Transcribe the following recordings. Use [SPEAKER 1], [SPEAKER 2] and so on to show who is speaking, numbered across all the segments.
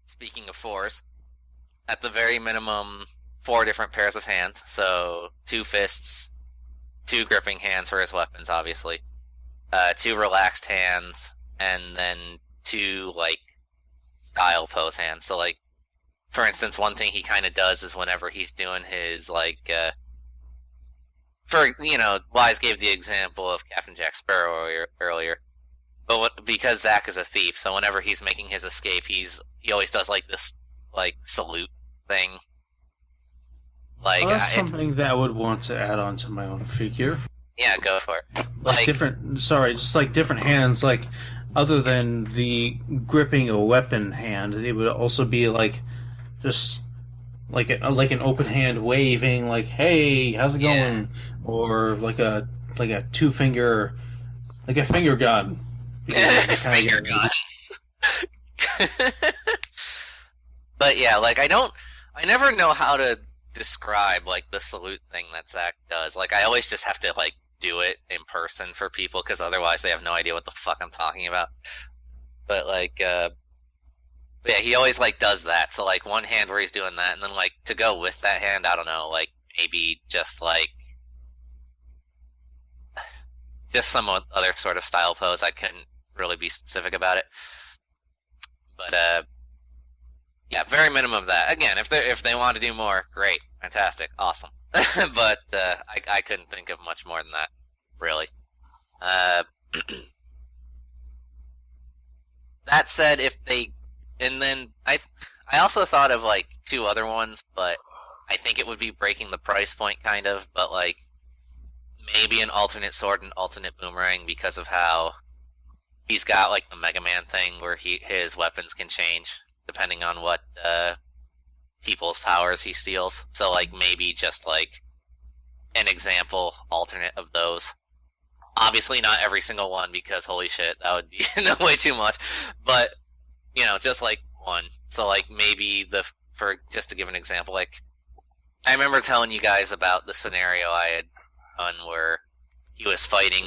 [SPEAKER 1] speaking of fours, at the very minimum, four different pairs of hands. So two fists, two gripping hands for his weapons, obviously. Two relaxed hands, and then two like style pose hands. So like, for instance, one thing he kind of does is whenever he's doing his Wise gave the example of Captain Jack Sparrow earlier. But because Zack is a thief, so whenever he's making his escape, he always does like this like salute thing. Like
[SPEAKER 2] Well, that's something that I would want to add on to my own figure.
[SPEAKER 1] yeah, go for it.
[SPEAKER 2] Like different, sorry, just like different hands. Like other than the gripping a weapon hand, it would also be like just like an open hand waving, like "Hey, how's it going?" Or like a two finger, like a finger gun.
[SPEAKER 1] Finger guns. But yeah, like I never know how to describe like the salute thing that Zach does. Like I always just have to like do it in person for people because otherwise they have no idea what the fuck I'm talking about. But yeah, he always like does that. So like one hand where he's doing that, and then like to go with that hand, I don't know, like maybe just like just some other sort of style pose. I couldn't really be specific about it, but yeah, very minimum of that. Again, if they want to do more, great, fantastic, awesome. But I couldn't think of much more than that, really. Uh, that said, and then I also thought of like two other ones, but I think it would be breaking the price point kind of, but like maybe an alternate sword and alternate boomerang because of how he's got like the Mega Man thing where his weapons can change depending on what people's powers he steals. So like maybe just like an example alternate of those. Obviously not every single one because holy shit, that would be way too much. But just like one. So like maybe for just to give an example, like I remember telling you guys about the scenario I had done where he was fighting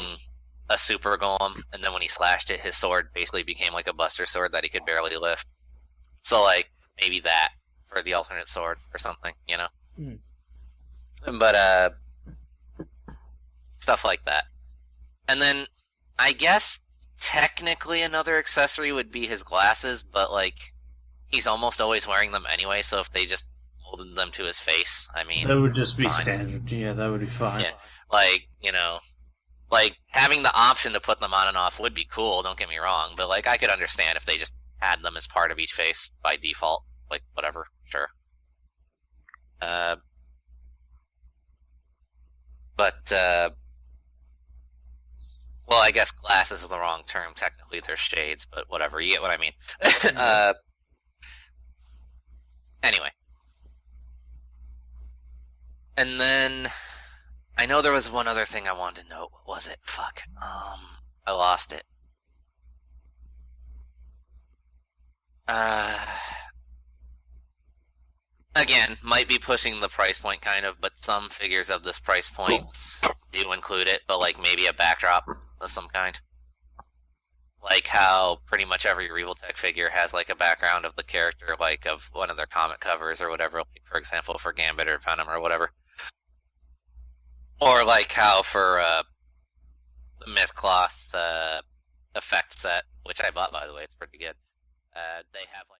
[SPEAKER 1] a super golem, and then when he slashed it, his sword basically became like a buster sword that he could barely lift. So like maybe that for the alternate sword or something,
[SPEAKER 2] Hmm.
[SPEAKER 1] But stuff like that. And then I guess technically another accessory would be his glasses, but like he's almost always wearing them anyway, so if they just molded them to his face, I mean,
[SPEAKER 2] That would just be
[SPEAKER 1] fine.
[SPEAKER 2] standard. Yeah, that would be fine.
[SPEAKER 1] Yeah, like like having the option to put them on and off would be cool. Don't get me wrong, but like I could understand if they just had them as part of each face by default. Like whatever, sure. Uh, but well, I guess glasses is the wrong term. Technically, they're shades, but whatever. You get what I mean. Anyway, and then I know there was one other thing I wanted to note. What was it? Fuck. I lost it. Uh, Again, might be pushing the price point kind of, but some figures of this price point do include it, but like maybe a backdrop of some kind. Like how pretty much every Revoltech figure has like a background of the character, like of one of their comic covers or whatever, like for example for Gambit or Venom or whatever. Or like how for the Mythcloth effect set, which I bought by the way, it's pretty good. They have like